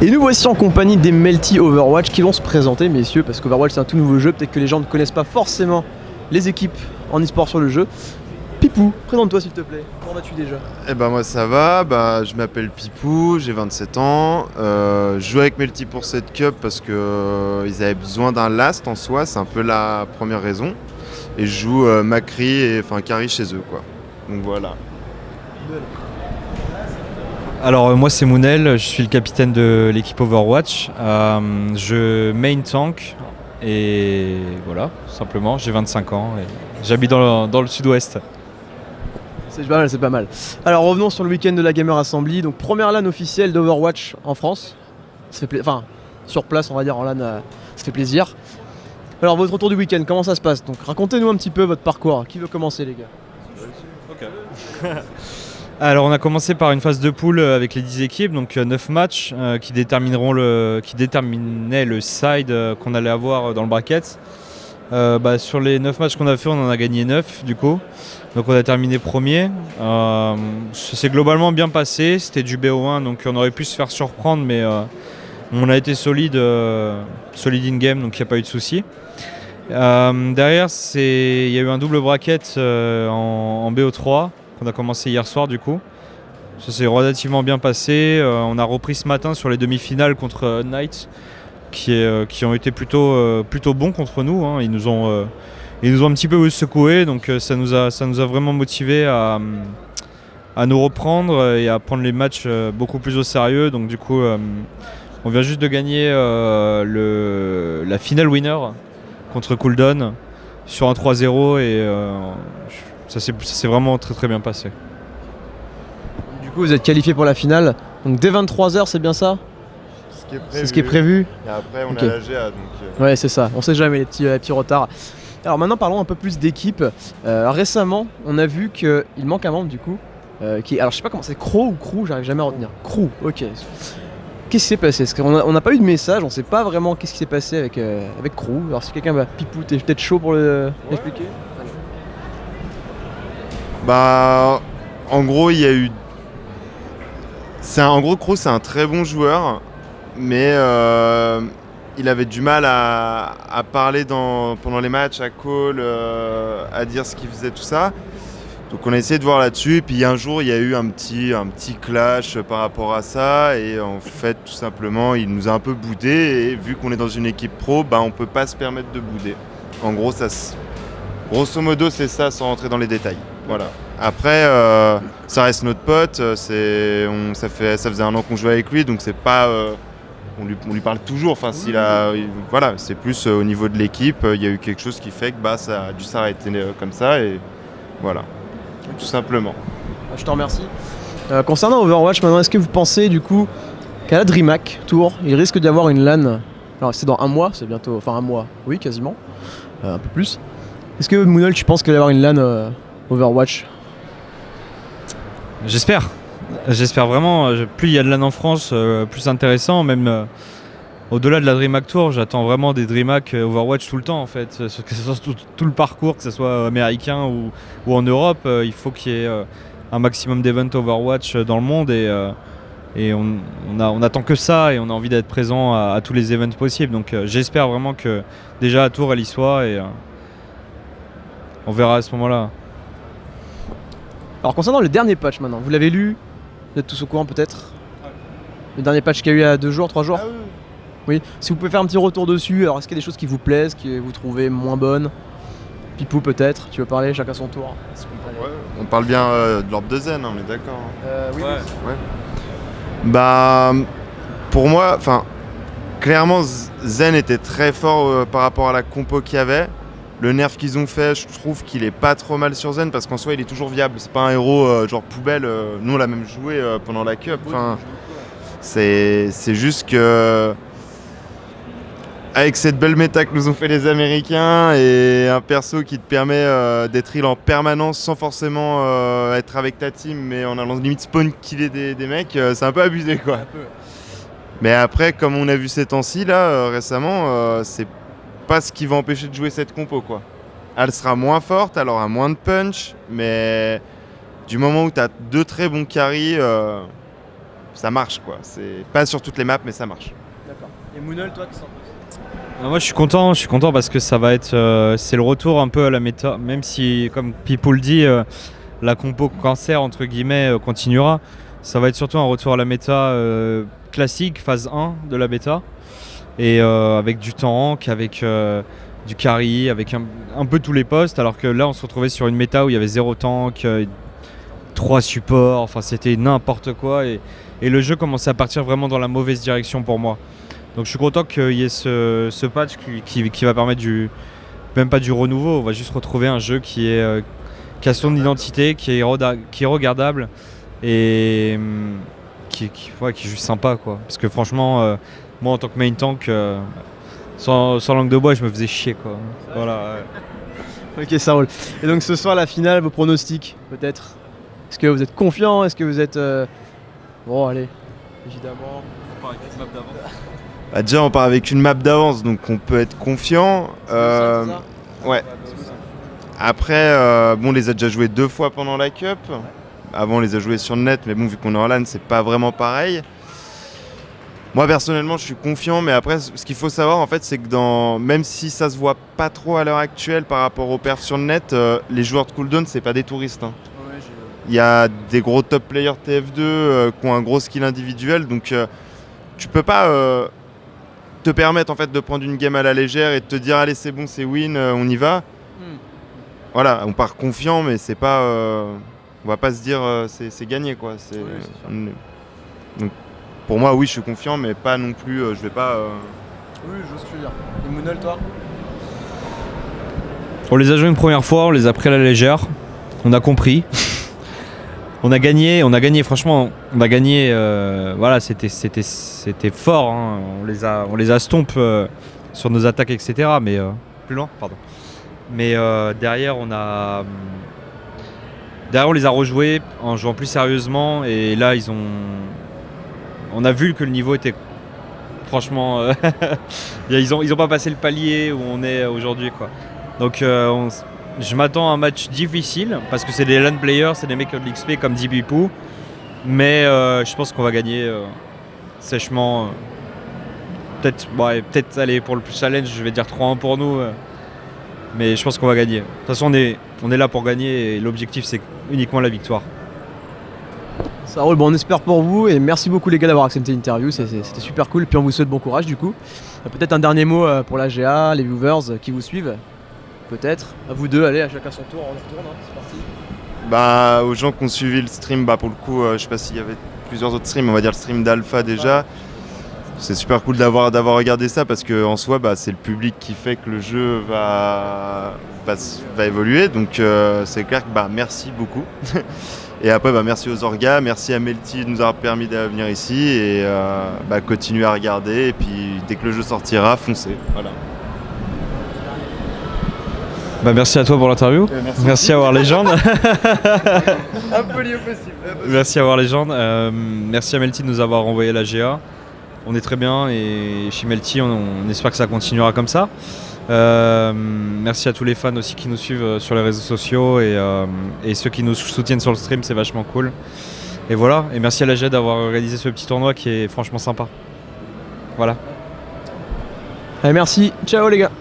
Et nous voici en compagnie des Melty Overwatch qui vont se présenter, messieurs, parce qu'Overwatch c'est un tout nouveau jeu, peut-être que les gens ne connaissent pas forcément les équipes en e-sport sur le jeu. Pipou, présente-toi s'il te plaît, comment vas-tu déjà? Eh ben moi ça va, je m'appelle Pipou, j'ai 27 ans, je joue avec Melty pour cette cup parce que ils avaient besoin d'un last en soi, c'est un peu la première raison. Et je joue Macri et Carry chez eux quoi. Donc voilà. Alors moi c'est Mounel, je suis le capitaine de l'équipe Overwatch. Je main tank et voilà, simplement, j'ai 25 ans et j'habite dans le sud-ouest. C'est pas mal, c'est pas mal. Alors revenons sur le week-end de la Gamer Assembly, donc première LAN officielle d'Overwatch en France. Ça fait sur place on va dire en LAN, ça fait plaisir. Alors votre retour du week-end, comment ça se passe? Donc racontez-nous un petit peu votre parcours, qui veut commencer les gars? Ok. Alors on a commencé par une phase de poule avec les 10 équipes, donc 9 matchs qui déterminaient le side qu'on allait avoir dans le bracket. Sur les 9 matchs qu'on a fait, on en a gagné 9 du coup. Donc on a terminé premier. Ça s'est globalement bien passé, c'était du BO1 donc on aurait pu se faire surprendre mais on a été solide in-game donc il n'y a pas eu de souci. Derrière il y a eu un double bracket en BO3 qu'on a commencé hier soir du coup. Ça s'est relativement bien passé. On a repris ce matin sur les demi-finales contre Knights qui ont été plutôt bons contre nous. Hein. Ils nous ont un petit peu secoué, donc ça nous a vraiment motivés à nous reprendre et à prendre les matchs beaucoup plus au sérieux. Donc du coup, on vient juste de gagner la finale winner contre Cooldown sur un 3-0 et ça s'est vraiment très très bien passé. Du coup vous êtes qualifié pour la finale, donc dès 23h c'est bien ça? C'est ce qui est prévu. Et après on a la GA donc... Ouais c'est ça, on sait jamais les petits retards. Alors maintenant parlons un peu plus d'équipe. Récemment on a vu qu'il manque un membre du coup. Alors je sais pas comment c'est, Crow ou Crew, j'arrive jamais à retenir. Crew, ok. Qu'est-ce qui s'est passé? Parce qu'on n'a pas eu de message, on sait pas vraiment qu'est-ce qui s'est passé avec Crew. Alors si quelqu'un Pipou, t'es peut-être chaud pour l'expliquer? En gros il y a eu... En gros Crow c'est un très bon joueur, mais il avait du mal à parler pendant les matchs, à call, à dire ce qu'il faisait, tout ça. Donc on a essayé de voir là-dessus, et puis un jour il y a eu un petit clash par rapport à ça, et en fait tout simplement il nous a un peu boudé, et vu qu'on est dans une équipe pro, on peut pas se permettre de bouder. En gros grosso modo c'est ça sans rentrer dans les détails. Voilà. Après ça reste notre pote, ça faisait un an qu'on jouait avec lui, donc c'est pas... On lui parle toujours, voilà, c'est plus au niveau de l'équipe, il y a eu quelque chose qui fait que ça a dû s'arrêter comme ça et voilà, tout simplement. Je te remercie. Concernant Overwatch maintenant, est-ce que vous pensez du coup qu'à la DreamHack Tour, il risque d'y avoir une LAN? Alors c'est dans un mois, c'est bientôt, un mois, oui quasiment, un peu plus. Est-ce que Moonel, tu penses qu'il va y avoir une LAN Overwatch? J'espère vraiment, plus il y a de LAN en France, plus c'est intéressant, même au-delà de la DreamHack Tour, j'attends vraiment des DreamHack Overwatch tout le temps en fait, que ce soit tout le parcours, que ce soit américain ou en Europe, il faut qu'il y ait un maximum d'events Overwatch dans le monde et on attend que ça et on a envie d'être présent à tous les events possibles, donc j'espère vraiment que déjà à Tours elle y soit et on verra à ce moment-là. Alors concernant le dernier patch maintenant, vous l'avez lu? Vous êtes tous au courant peut-être? Le dernier patch qu'il y a eu il y a 2 jours, 3 jours? Ah oui. Oui, si vous pouvez faire un petit retour dessus, alors est-ce qu'il y a des choses qui vous plaisent, que vous trouvez moins bonnes? Pipou peut-être, tu veux parler, chacun son tour. Ouais, on parle bien de l'orbe de Zen, on est d'accord. Oui. Ouais. Pour moi, clairement Zen était très fort par rapport à la compo qu'il y avait. Le nerf qu'ils ont fait, je trouve qu'il est pas trop mal sur Zen parce qu'en soi il est toujours viable. C'est pas un héros genre poubelle. Nous on l'a même joué pendant la cup. C'est juste que avec cette belle méta que nous ont fait les Américains et un perso qui te permet d'être heal en permanence sans forcément être avec ta team, mais en allant limite spawn killer des mecs, c'est un peu abusé quoi. Mais après, comme on a vu ces temps-ci là récemment, c'est pas ce qui va empêcher de jouer cette compo quoi. Elle sera moins forte, elle aura moins de punch, mais du moment où tu as 2 très bons carries, ça marche quoi. C'est pas sur toutes les maps mais ça marche. D'accord. Et Moonol, toi, qu'est-ce que t'en penses? Moi je suis content parce que ça va être c'est le retour un peu à la méta, même si comme People dit la compo cancer entre guillemets continuera, ça va être surtout un retour à la méta classique phase 1 de la bêta et avec du tank, avec du carry, avec un peu tous les postes, alors que là on se retrouvait sur une méta où il y avait 0 tank, 3 supports, enfin c'était n'importe quoi et le jeu commençait à partir vraiment dans la mauvaise direction pour moi. Donc je suis content qu'il y ait ce patch qui va permettre même pas du renouveau, on va juste retrouver un jeu qui a son identité, qui est regardable et qui est juste sympa quoi. Parce que franchement, moi en tant que main tank, sans langue de bois, je me faisais chier quoi. Voilà. Ok, ça roule. Et donc ce soir, la finale, vos pronostics, peut-être? Est-ce que vous êtes confiant? Est-ce que vous êtes... Bon, allez, évidemment. Bah, déjà on part avec une map d'avance donc on peut être confiant. Ouais. Après, bon, on les a déjà joués 2 fois pendant la Cup. Avant, on les a joués sur le net, mais bon, vu qu'on est en LAN, c'est pas vraiment pareil. Moi, personnellement, je suis confiant, mais après, ce qu'il faut savoir, en fait, c'est que même si ça se voit pas trop à l'heure actuelle par rapport aux perfs sur le net, les joueurs de cooldown, c'est pas des touristes. Hein. Ouais, Il y a des gros top players TF2 qui ont un gros skill individuel, donc tu peux pas te permettre en fait de prendre une game à la légère et de te dire allez c'est bon, c'est win, on y va. Voilà, on part confiant, mais c'est pas, on va pas se dire c'est gagné quoi. Donc pour moi oui, je suis confiant, mais pas non plus, je vais pas. Oui, je vois ce que tu veux dire. Et Moonol, toi? On les a joués une première fois, on les a pris à la légère, on a compris. On a gagné, franchement, on a gagné, voilà, c'était fort, hein. On les a stomp sur nos attaques, etc. Mais plus loin, pardon. Mais derrière, on les a rejoués en jouant plus sérieusement et là, on a vu que le niveau était, franchement, ils ont pas passé le palier où on est aujourd'hui, quoi. Donc je m'attends à un match difficile parce que c'est des LAN players, c'est des mecs de l'XP comme dit Bipou. Mais je pense qu'on va gagner sèchement. Peut-être aller pour le plus challenge, je vais dire 3-1 pour nous. Mais je pense qu'on va gagner. De toute façon, on est là pour gagner et l'objectif c'est uniquement la victoire. Ça roule, bon, on espère pour vous et merci beaucoup les gars d'avoir accepté l'interview, c'était super cool. Puis on vous souhaite bon courage du coup. Peut-être un dernier mot pour la GA, les viewers qui vous suivent. Peut-être, à vous deux, allez, à chacun son tour, on retourne, hein, c'est parti. Bah, aux gens qui ont suivi le stream, bah, pour le coup, je sais pas s'il y avait plusieurs autres streams, on va dire le stream d'Alpha déjà. C'est super cool d'avoir regardé ça parce qu'en soi, bah, c'est le public qui fait que le jeu va évoluer. Donc c'est clair que bah, merci beaucoup. Et après, bah, merci aux orgas, merci à Melty de nous avoir permis de venir ici et bah, continuer à regarder. Et puis dès que le jeu sortira, foncez. Voilà. Bah merci à toi pour l'interview. Merci à War Legend. Impoli au possible. Merci à War Legend. Merci à Melty de nous avoir envoyé la GA. On est très bien et chez Melty, on espère que ça continuera comme ça. Merci à tous les fans aussi qui nous suivent sur les réseaux sociaux et ceux qui nous soutiennent sur le stream, c'est vachement cool. Et voilà, et merci à la GA d'avoir organisé ce petit tournoi qui est franchement sympa. Voilà. Allez, merci, ciao les gars.